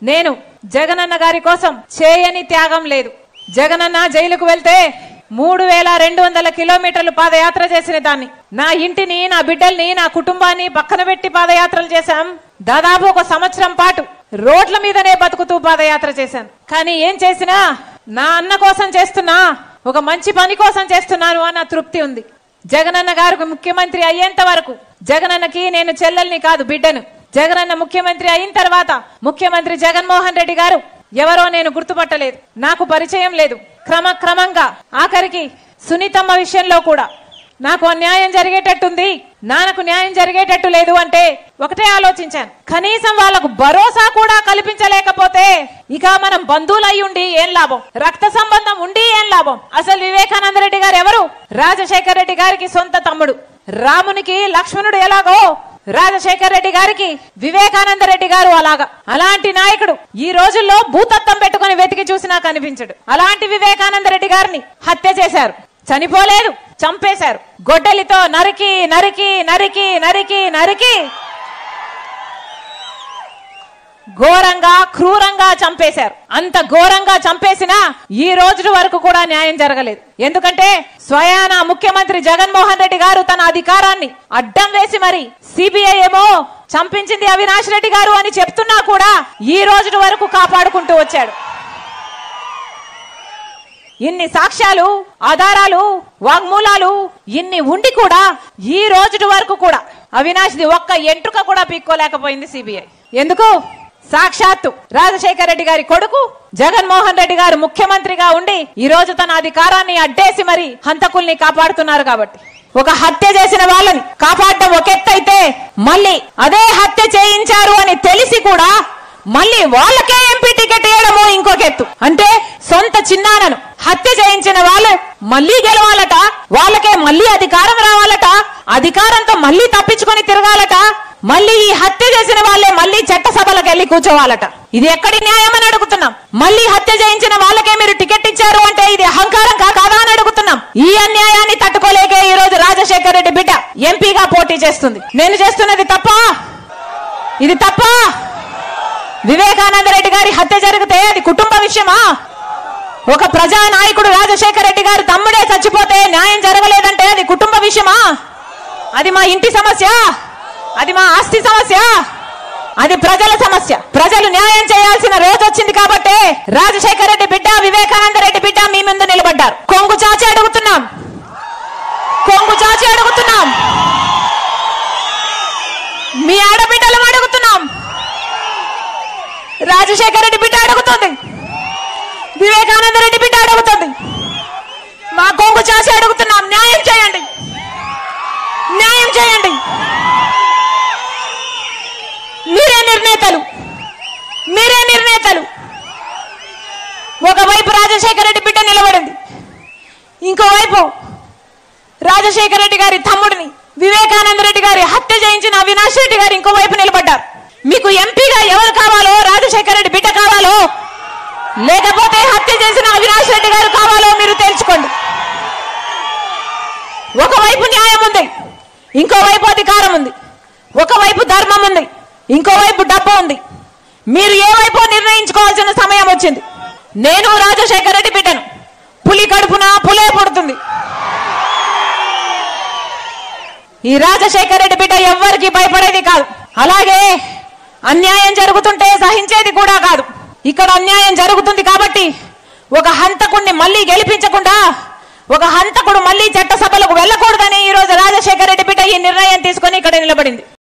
నేను జగనన్న గారి కోసం చేయని త్యాగం లేదు. జగనన్న జైలుకు వెళ్తే 3200 కిలోమీటర్లు పాదయాత్ర చేసిన దాన్ని, నా ఇంటిని, నా బిడ్డల్ని, నా కుటుంబాన్ని పక్కన పెట్టి పాదయాత్రలు చేశాం. దాదాపు 1 సంవత్సరం పాటు రోడ్ల మీదనే బతుకుతూ పాదయాత్ర చేశాను. కానీ ఏం చేసినా నా అన్న కోసం చేస్తున్నా, ఒక మంచి పని కోసం చేస్తున్నాను అన్న తృప్తి ఉంది. జగనన్న గారికి ముఖ్యమంత్రి అయ్యేంత వరకు జగనన్నకి నేను చెల్లెల్ని కాదు, బిడ్డను. జగనన్న ముఖ్యమంత్రి అయిన తర్వాత ముఖ్యమంత్రి జగన్మోహన్ రెడ్డి గారు ఎవరో నేను గుర్తుపట్టలేదు, నాకు పరిచయం లేదు. క్రమంగా ఆఖరికి సునీతమ్మ విషయంలో కూడా నాకు అన్యాయం జరిగేటట్టుంది, నాన్నకు న్యాయం జరిగేటట్టు లేదు అంటే ఒకటే ఆలోచించాను, కనీసం వాళ్లకు భరోసా కూడా కల్పించలేకపోతే ఇక మనం బంధువులు అయి ఉండి ఏం లాభం, రక్త సంబంధం ఉండి ఏం లాభం. అసలు వివేకానంద రెడ్డి గారు ఎవరు? రాజశేఖర రెడ్డి గారికి సొంత తమ్ముడు. రామునికి లక్ష్మణుడు ఎలాగో రాజశేఖర రెడ్డి గారికి వివేకానంద రెడ్డి గారు అలాగా. అలాంటి నాయకుడు ఈ రోజుల్లో భూతత్వం పెట్టుకుని వెతికి చూసినా కనిపించడు. అలాంటి వివేకానంద రెడ్డి గారిని హత్య చేశారు, చనిపోలేదు, చంపేశారు. గొడ్డలితో నరికి నరికి నరికి నరికి నరికి ఘోరంగా క్రూరంగా చంపేశారు. అంత ఘోరంగా చంపేసినా ఈ రోజు వరకు కూడా న్యాయం జరగలేదు. ఎందుకంటే స్వయాన ముఖ్యమంత్రి జగన్మోహన్ రెడ్డి గారు తన అధికారాన్ని అడ్డం వేసి మరి సిబిఐ ఏమో చంపించింది అవినాష్ రెడ్డి గారు అని చెప్తున్నా కూడా ఈ రోజు వరకు కాపాడుకుంటూ వచ్చాడు. ఇన్ని సాక్ష్యాలు, ఆధారాలు, వాంగ్మూలాలు ఇన్ని ఉండి కూడా ఈ రోజు వరకు కూడా అవినాష్ది ఒక్క ఎంట్రుక కూడా పీక్కోలేకపోయింది సిబిఐ. ఎందుకు? సాక్షాత్తు రాజశేఖర రెడ్డి గారి కొడుకు జగన్మోహన్ రెడ్డి గారు ముఖ్యమంత్రిగా ఉండి ఈ రోజు తన అధికారాన్ని అడ్డేసి మరి హంతకుల్ని కాపాడుతున్నారు. కాబట్టి ఒక హత్య చేసిన వాళ్ళని కాపాడడం ఒక ఎత్తు అయితే, మళ్ళీ అదే హత్య చేయించారు అని తెలిసి కూడా మళ్ళీ వాళ్ళకే ఎంపీ టికెట్ ఇవ్వడము ఇంకొక ఎత్తు. అంటే సొంత చిన్నానను హత్య చేయించిన వాళ్ళు మళ్ళీ గెలవాలట, వాళ్ళకే మళ్ళీ అధికారం రావాలట, అధికారంతో మళ్ళీ తప్పించుకొని తిరగాలట, మళ్ళీ ఈ హత్య చేసిన వాళ్ళే మళ్ళీ చట్టసభలకు వెళ్లి కూర్చోవాలట. ఇది ఎక్కడి న్యాయం అని అడుగుతున్నాం. మళ్ళీ హత్య చేయించిన వాళ్ళకే మీరు టికెట్ ఇచ్చారు అంటే ఇది అహంకారం కాదా అని అడుగుతున్నాం. ఈ అన్యాయాన్ని తట్టుకోలేకే ఈ రోజు రాజశేఖర రెడ్డి బిడ్డ ఎంపీగా పోటీ చేస్తుంది. నేను చేస్తున్నది తప్ప? ఇది తప్ప? వివేకానంద రెడ్డి గారి హత్య జరిగితే అది కుటుంబ విషయమా? ఒక ప్రజా నాయకుడు రాజశేఖర రెడ్డి గారు తమ్ముడే చచ్చిపోతే న్యాయం జరగలేదంటే అది కుటుంబ విషయమా? అది మా ఇంటి సమస్య, అది మా ఆస్తి సమస్య, అది ప్రజల సమస్య. ప్రజలు న్యాయం చేయాల్సిన రోజు వచ్చింది కాబట్టి రాజశేఖర రెడ్డి బిడ్డ, వివేకానంద రెడ్డి బిడ్డ మీ ముందు నిలబడ్డారు. కొంగు చాచి అడుగుతున్నాం, కొంగు చాచి అడుగుతున్నాం, మీ ఆడబిడ్డలు అడుగుతున్నాం. రాజశేఖర రెడ్డి బిడ్డ అడుగుతుంది, వివేకానంద రెడ్డి బిడ్డ అడుగుతుంది. మా కొంగు చాచి అడుగుతున్నాం, న్యాయం చేయండి, న్యాయం చేయండి. మీరే నిర్ణేతలు, మీరే నిర్ణేతలు. ఒకవైపు రాజశేఖర రెడ్డి బిడ్డ నిలబడింది, ఇంకోవైపు రాజశేఖర రెడ్డి గారి తమ్ముడిని వివేకానంద రెడ్డి గారి హత్య చేయించిన అవినాష్ రెడ్డి గారు ఇంకోవైపు నిలబడ్డారు. మీకు ఎంపీగా ఎవరు కావాలో? రాజశేఖర రెడ్డి బిడ్డ కావాలో, లేకపోతే హత్య చేసిన అవినాష్ రెడ్డి గారు కావాలో మీరు తేల్చుకోండి. ఒకవైపు న్యాయం ఉంది, ఇంకోవైపు అధికారం ఉంది. ఒకవైపు ధర్మం ఉంది, ఇంకోవైపు డబ్బు ఉంది. మీరు ఏ వైపు నిర్ణయించుకోవాల్సిన సమయం వచ్చింది. నేను రాజశేఖర రెడ్డి బిడ్డను, పులి కడుపున పులే పుడుతుంది. ఈ రాజశేఖర రెడ్డి బిడ్డ ఎవ్వరికి భయపడేది కాదు. అలాగే అన్యాయం జరుగుతుంటే సహించేది కూడా కాదు. ఇక్కడ అన్యాయం జరుగుతుంది కాబట్టి ఒక హంతకుడిని మళ్ళీ గెలిపించకుండా, ఒక హంతకుడు మళ్ళీ చట్టసభలకు వెళ్ళకూడదని ఈ రోజు రాజశేఖర రెడ్డి బిడ్డ ఈ నిర్ణయం తీసుకొని ఇక్కడ నిలబడింది.